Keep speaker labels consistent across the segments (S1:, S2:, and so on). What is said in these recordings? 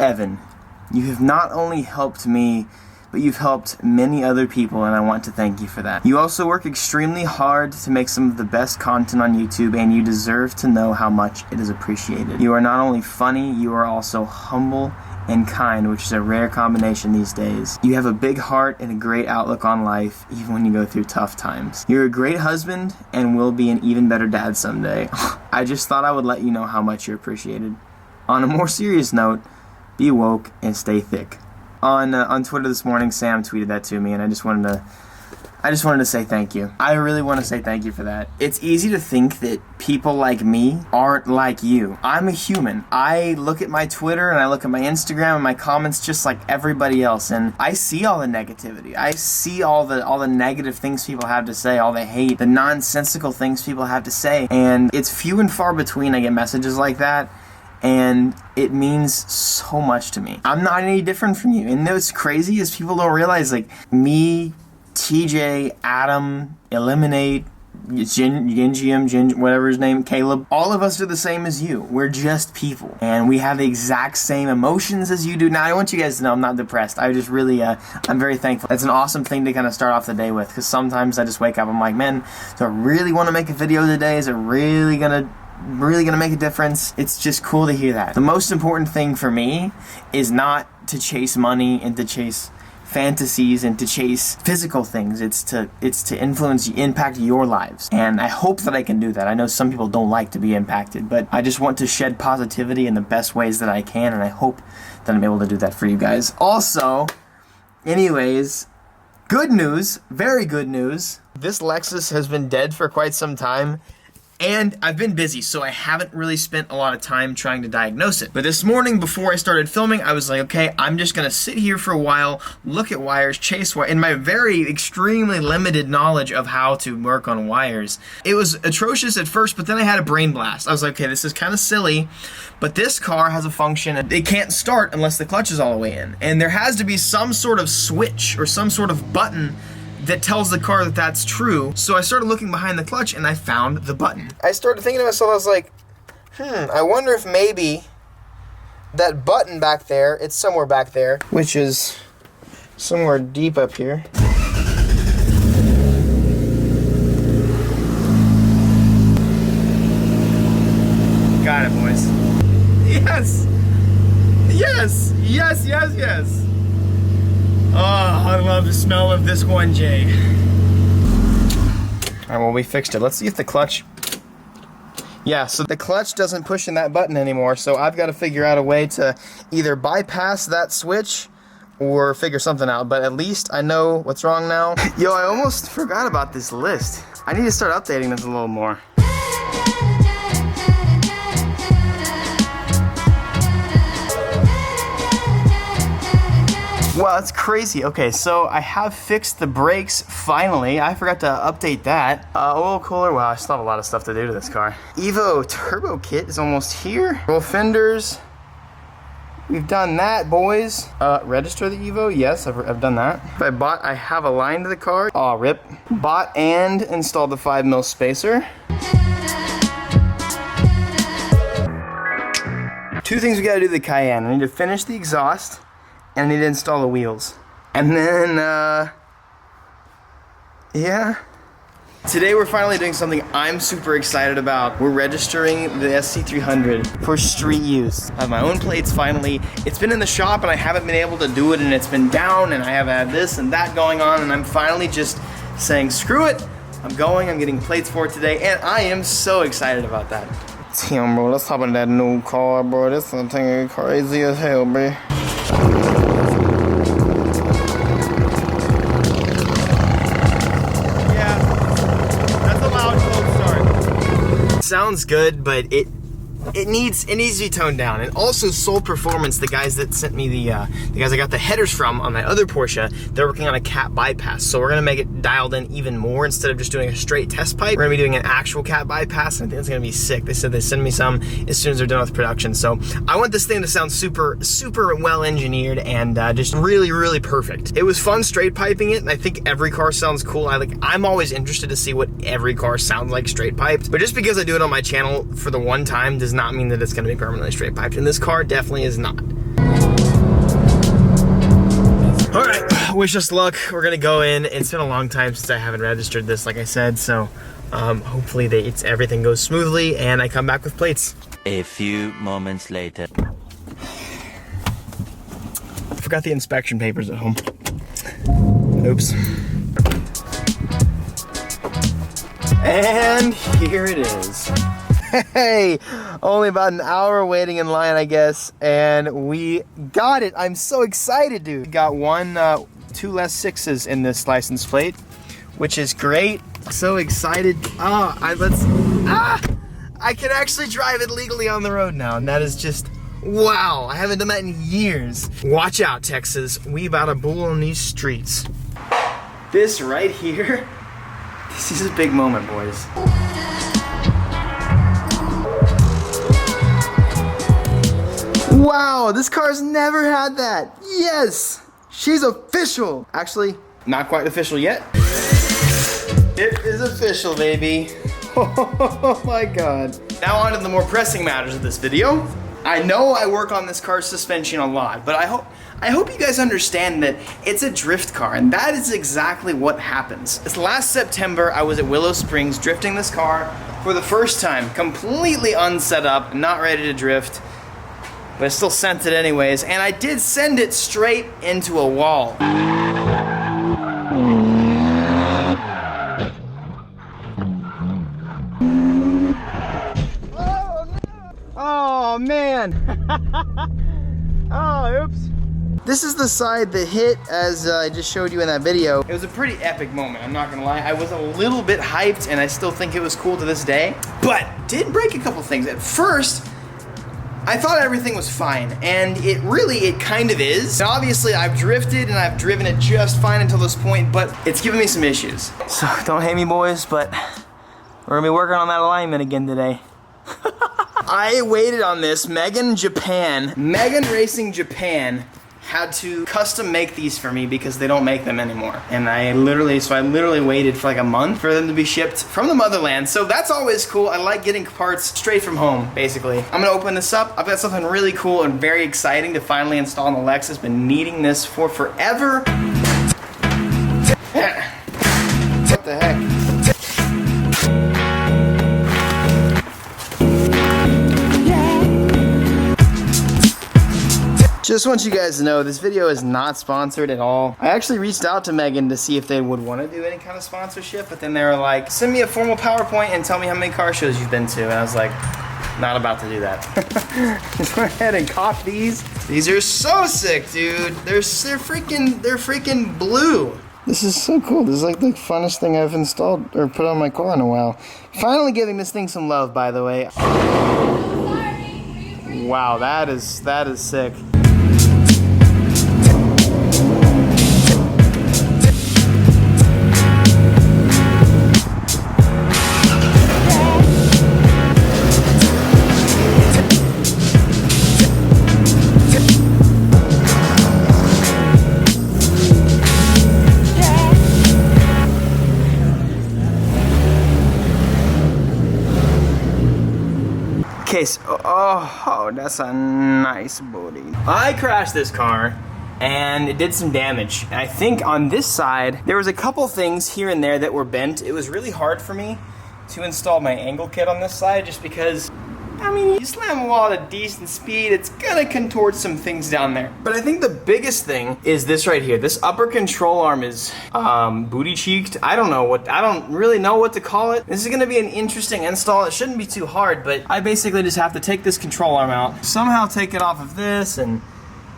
S1: Evan, you have not only helped me, but you've helped many other people, and I want to thank you for that. You also work extremely hard to make some of the best content on YouTube, and you deserve to know how much it is appreciated. You are not only funny, you are also humble and kind, which is a rare combination these days. You have a big heart and a great outlook on life, even when you go through tough times. You're a great husband and will be an even better dad someday. I just thought I would let you know how much you're appreciated. On a more serious note, be woke and stay thick. On Twitter this morning, Sam tweeted that to me, and I just wanted to say thank you. I really want to say thank you for that. It's easy to think that people like me aren't like you. I'm a human. I look at my Twitter and I look at my Instagram and my comments just like everybody else, and I see all the negativity. I see all the negative things people have to say, all the hate, the nonsensical things people have to say, and it's few and far between I get messages like that. And it means so much to me. I'm not any different from you. And what's crazy is people don't realize, like, me, TJ, Adam, Eliminate, Gingium, whatever his name, Caleb, all of us are the same as you. We're just people. And we have the exact same emotions as you do. Now, I want you guys to know I'm not depressed. I just really, I'm very thankful. It's an awesome thing to kind of start off the day with, because sometimes I just wake up, I'm like, man, do I really want to make a video today? Is it really gonna make a difference? It's just cool to hear that. The most important thing for me is not to chase money and to chase fantasies and to chase physical things. It's to impact your lives. And I hope that I can do that. I know some people don't like to be impacted, but I just want to shed positivity in the best ways that I can, and I hope that I'm able to do that for you guys. Also, anyways, good news, very good news. This Lexus has been dead for quite some time, and I've been busy, so I haven't really spent a lot of time trying to diagnose it. But this morning, before I started filming, I was like, okay, I'm just gonna sit here for a while, look at wires, chase wires, in my very extremely limited knowledge of how to work on wires. It was atrocious at first, but then I had a brain blast. I was like, okay, this is kind of silly, but this car has a function. It can't start unless the clutch is all the way in. And there has to be some sort of switch or some sort of button that tells the car that that's true. So I started looking behind the clutch and I found the button. I started thinking to myself, I was like, I wonder if maybe that button back there, it's somewhere back there, which is somewhere deep up here. Got it, boys. Yes! Yes! Yes, yes, yes! Oh, I love the smell of this 1J. Alright, well, we fixed it. Let's see if the clutch... Yeah, so the clutch doesn't push in that button anymore, so I've got to figure out a way to either bypass that switch or figure something out, but at least I know what's wrong now. Yo, I almost forgot about this list. I need to start updating this a little more. Wow, that's crazy. Okay, so I have fixed the brakes, finally. I forgot to update that. Oil cooler, wow, I still have a lot of stuff to do to this car. Evo turbo kit is almost here. Roll fenders. We've done that, boys. Register the Evo, yes, I've done that. I have aligned the car. Aw, rip. Bought and installed the 5mm spacer. Two things we gotta do to the Cayenne. I need to finish the exhaust, and I need to install the wheels. And then, yeah. Today we're finally doing something I'm super excited about. We're registering the SC300 for street use. I have my own plates finally. It's been in the shop and I haven't been able to do it, and it's been down, and I have had this and that going on, and I'm finally just saying, screw it. I'm getting plates for it today, and I am so excited about that. Damn, bro, let's hop in that new car, bro. This thing is crazy as hell, bro. Sounds good, but it needs to be toned down. And also Soul Performance, the guys that sent me the guys I got the headers from on my other Porsche, they're working on a cat bypass. So we're gonna make it dialed in even more. Instead of just doing a straight test pipe, we're gonna be doing an actual cat bypass, and I think it's gonna be sick. They said they send me some as soon as they're done with production. So I want this thing to sound super, super well engineered and just really, really perfect. It was fun straight piping it, and I think every car sounds cool. I'm always interested to see what every car sounds like straight piped. But just because I do it on my channel for the one time does not mean that it's gonna be permanently straight piped. And this car definitely is not. All right, wish us luck. We're gonna go in. It's been a long time since I haven't registered this, like I said, so hopefully everything goes smoothly and I come back with plates.
S2: A few moments later.
S1: Forgot the inspection papers at home. Oops. And here it is. Hey, only about an hour waiting in line, I guess, and we got it. I'm so excited, dude. Got two less 6s in this license plate, which is great. So excited. I can actually drive it legally on the road now, and that is just wow. I haven't done that in years. Watch out, Texas. We about to bull on these streets. This right here, this is a big moment, boys. Wow, this car's never had that. Yes, she's official. Actually, not quite official yet. It is official, baby. Oh my God. Now on to the more pressing matters of this video. I know I work on this car's suspension a lot, but I hope you guys understand that it's a drift car, and that is exactly what happens. This last September, I was at Willow Springs drifting this car for the first time, completely unset up, not ready to drift, but I still sent it anyways, and I did send it straight into a wall. Oh man! Oh, oops. This is the side that hit, as I just showed you in that video. It was a pretty epic moment, I'm not gonna lie. I was a little bit hyped, and I still think it was cool to this day, but did break a couple things. At first, I thought everything was fine, and it kind of is. And obviously, I've drifted and I've driven it just fine until this point, but it's giving me some issues. So don't hate me, boys, but we're gonna be working on that alignment again today. I waited on this. Megan Racing Japan had to custom make these for me because they don't make them anymore. And I literally waited for like a month for them to be shipped from the motherland. So that's always cool. I like getting parts straight from home, basically. I'm gonna open this up. I've got something really cool and very exciting to finally install on the Lexus. Been needing this for forever. What the heck? Just want you guys to know, this video is not sponsored at all. I actually reached out to Megan to see if they would want to do any kind of sponsorship, but then they were like, send me a formal PowerPoint and tell me how many car shows you've been to. And I was like, not about to do that. Just go ahead and cop these. These are so sick, dude. They're freaking blue. This is so cool. This is like the funnest thing I've installed or put on my car in a while. Finally giving this thing some love, by the way. Wow, that is sick. Okay, so, oh, that's a nice booty. I crashed this car and it did some damage. And I think on this side, there was a couple things here and there that were bent. It was really hard for me to install my angle kit on this side just because, I mean, you slam a wall at a decent speed, it's gonna contort some things down there. But I think the biggest thing is this right here. This upper control arm is booty cheeked. I don't really know what to call it. This is gonna be an interesting install. It shouldn't be too hard, but I basically just have to take this control arm out, somehow take it off of this and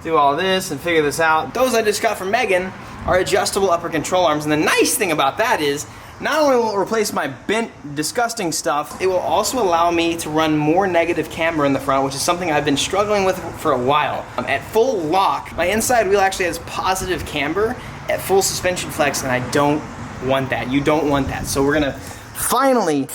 S1: do all this and figure this out. Those I just got from Megan are adjustable upper control arms, and the nice thing about that is not only will it replace my bent, disgusting stuff, it will also allow me to run more negative camber in the front, which is something I've been struggling with for a while. At full lock, my inside wheel actually has positive camber at full suspension flex, and I don't want that. You don't want that. So we're gonna finally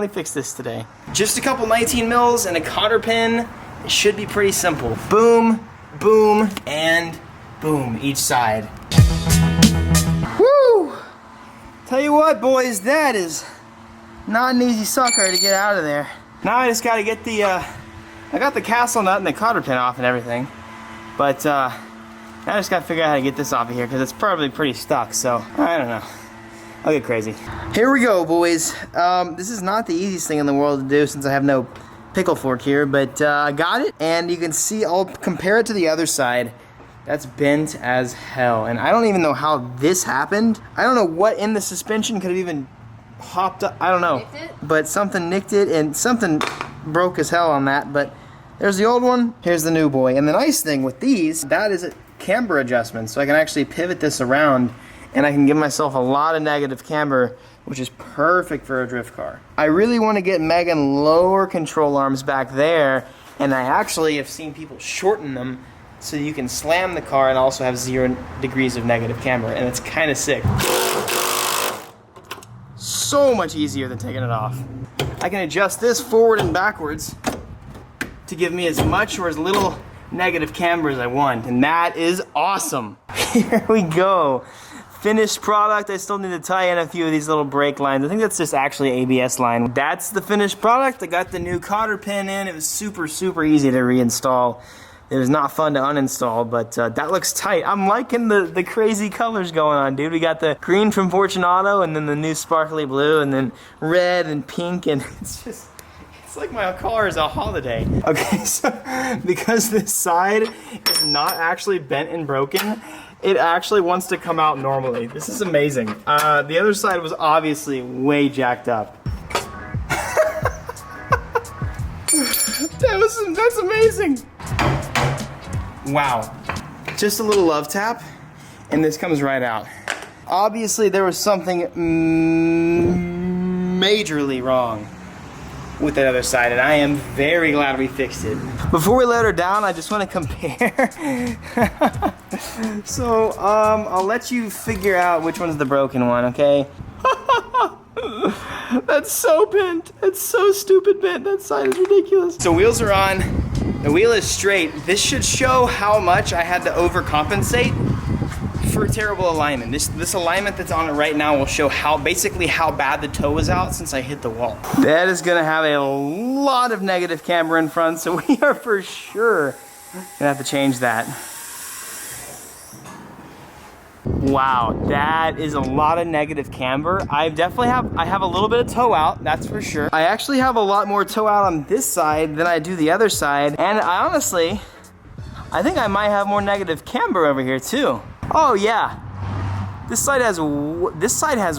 S1: fix this today. Just a couple 19 mils and a cotter pin. It should be pretty simple. Boom, boom, and boom, each side. Woo! Tell you what, boys, that is not an easy sucker to get out of there. Now I just gotta get the, I got the castle nut and the cotter pin off and everything, but I just gotta figure out how to get this off of here because it's probably pretty stuck, so I don't know. I'll get crazy. Here we go, boys. This is not the easiest thing in the world to do since I have no pickle fork here, but I got it, and you can see, I'll compare it to the other side. That's bent as hell, and I don't even know how this happened. I don't know what in the suspension could have even popped up. I don't know, but something nicked it, and something broke as hell on that, but there's the old one, here's the new boy. And the nice thing with these, that is a camber adjustment, so I can actually pivot this around, and I can give myself a lot of negative camber, which is perfect for a drift car. I really want to get Megan lower control arms back there, and I actually have seen people shorten them so you can slam the car and also have 0 degrees of negative camber, and it's kind of sick. So much easier than taking it off. I can adjust this forward and backwards to give me as much or as little negative camber as I want, and that is awesome. Here we go. Finished product. I still need to tie in a few of these little brake lines. I think that's just actually ABS line. That's the finished product. I got the new cotter pin in. It was super, super easy to reinstall. It was not fun to uninstall, but that looks tight. I'm liking the crazy colors going on, dude. We got the green from Fortunato, and then the new sparkly blue, and then red and pink, and it's just, it's like my car is a holiday. Okay, so because this side is not actually bent and broken, it actually wants to come out normally. This is amazing. The other side was obviously way jacked up. That's amazing. Wow. Just a little love tap, and this comes right out. Obviously, there was something majorly wrong with that other side, and I am very glad we fixed it. Before we let her down, I just want to compare. So, I'll let you figure out which one's the broken one, okay? That's so bent. That's so stupid bent. That side is ridiculous. So wheels are on. The wheel is straight. This should show how much I had to overcompensate for terrible alignment. This alignment that's on it right now will show basically how bad the toe was out since I hit the wall. That is gonna have a lot of negative camber in front, so we are for sure gonna have to change that. Wow, that is a lot of negative camber. I have a little bit of toe out, that's for sure. I actually have a lot more toe out on this side than I do the other side, and I think I might have more negative camber over here too. Oh yeah, this side has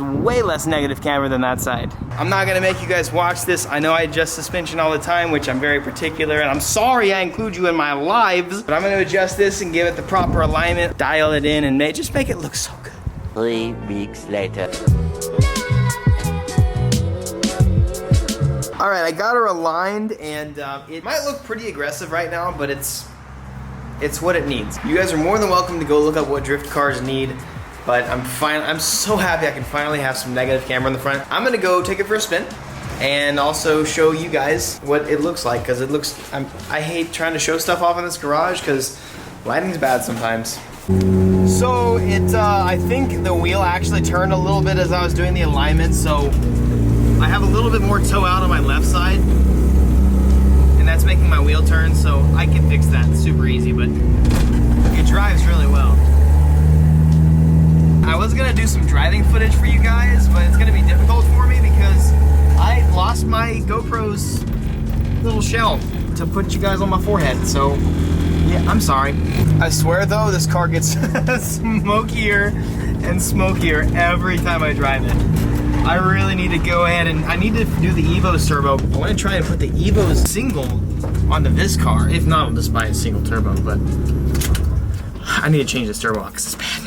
S1: way less negative camber than that side. I'm not gonna make you guys watch this. I know I adjust suspension all the time, which I'm very particular, and I'm sorry I include you in my lives, but I'm gonna adjust this and give it the proper alignment, dial it in, and just make it look so good.
S2: 3 weeks later.
S1: All right, I got her aligned, and it might look pretty aggressive right now, but it's what it needs. You guys are more than welcome to go look up what drift cars need. But I'm so happy I can finally have some negative camber in the front. I'm gonna go take it for a spin and also show you guys what it looks like, because I hate trying to show stuff off in this garage because lighting's bad sometimes. So I think the wheel actually turned a little bit as I was doing the alignment, so I have a little bit more toe out on my left side, and that's making my wheel turn, so I can fix that. It's super easy, but it drives really well. I was gonna do some driving footage for you guys, but it's gonna be difficult for me because I lost my GoPro's little shell to put you guys on my forehead, so yeah, I'm sorry. I swear though, this car gets smokier and smokier every time I drive it. I really need to go ahead and I need to do the Evo's turbo. I want to try and put the Evo's single onto this car. If not, I'll just buy a single turbo, but I need to change this turbo because it's bad.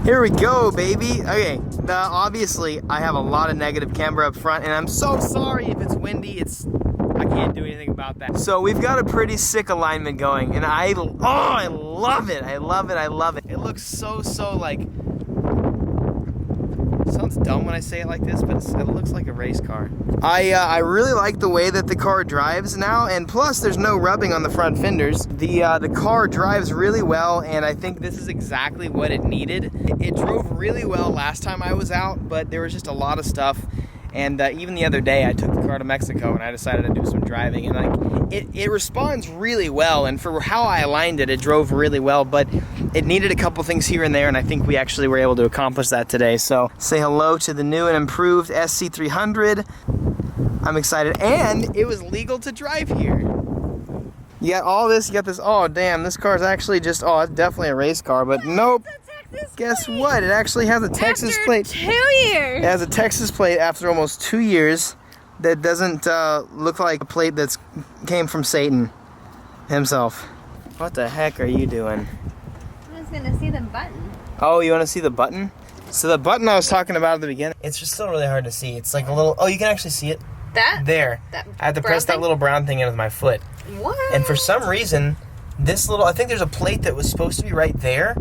S1: Here we go, baby. Okay, obviously I have a lot of negative camber up front, and I'm so sorry if it's windy. I can't do anything about that. So we've got a pretty sick alignment going, and I love it. I love it. I love it. It looks so like. It sounds dumb when I say it like this, but it looks like a race car. I really like the way that the car drives now, and plus there's no rubbing on the front fenders. The car drives really well, and I think this is exactly what it needed. It drove really well last time I was out, but there was just a lot of stuff. And even the other day, I took the car to Mexico and I decided to do some driving, and like it responds really well. And for how I aligned it, it drove really well. But it needed a couple things here and there, and I think we actually were able to accomplish that today. So say hello to the new and improved SC300. I'm excited, and it was legal to drive here. You got all this, you got this. Oh damn, this car is actually just, oh, it's definitely a race car, but nope. Guess what? It actually has a Texas plate.
S3: 2 years.
S1: It has a Texas plate after almost 2 years that doesn't look like a plate that's came from Satan himself. What the heck are you doing?
S3: I was gonna see the button.
S1: Oh, you want to see the button? So the button I was talking about at the beginning, it's just still really hard to see. It's like a little, oh, you can actually see it.
S3: That?
S1: There.
S3: That
S1: I have to press that little brown thing in with my foot.
S3: What?
S1: And for some reason, this little, I think there's a plate that was supposed to be right there,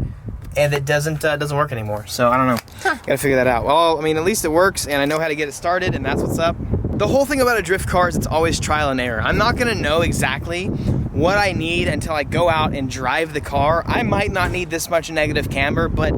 S1: and it doesn't work anymore. So I don't know. Gotta figure that out. Well, I mean, at least it works, and I know how to get it started, and that's what's up. The whole thing about a drift car is it's always trial and error. I'm not gonna know exactly what I need until I go out and drive the car. I might not need this much negative camber, but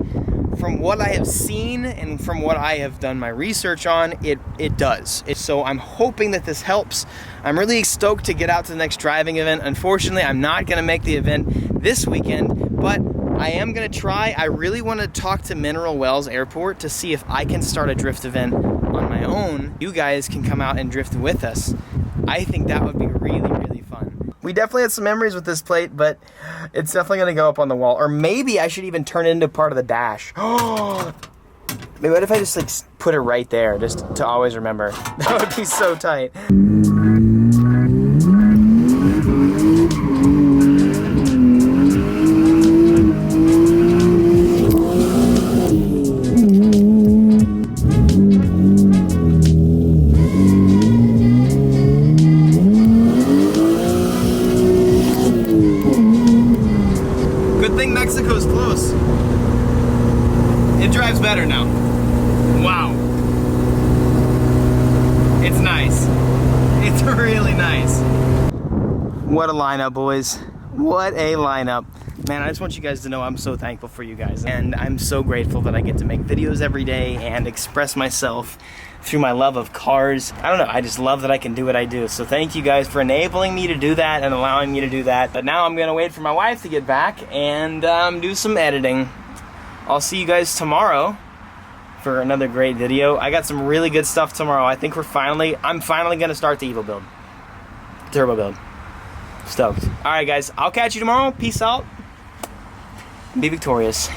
S1: from what I have seen and from what I have done my research on, it does. So I'm hoping that this helps. I'm really stoked to get out to the next driving event. Unfortunately, I'm not gonna make the event this weekend, but I am gonna try. I really wanna talk to Mineral Wells Airport to see if I can start a drift event on my own. You guys can come out and drift with us. I think that would be really, really fun. We definitely had some memories with this plate, but it's definitely gonna go up on the wall. Or maybe I should even turn it into part of the dash. Maybe what if I just like put it right there, just to always remember? That would be so tight. Mexico's close. It drives better now. Wow. It's nice. It's really nice. What a lineup, boys. What a lineup. Man, I just want you guys to know I'm so thankful for you guys. And I'm so grateful that I get to make videos every day and express myself through my love of cars. I don't know, I just love that I can do what I do. So thank you guys for enabling me to do that and allowing me to do that. But now I'm gonna wait for my wife to get back and do some editing. I'll see you guys tomorrow for another great video. I got some really good stuff tomorrow. I think I'm finally gonna start the Evo build. Turbo build. Stoked. All right guys, I'll catch you tomorrow. Peace out. Be victorious.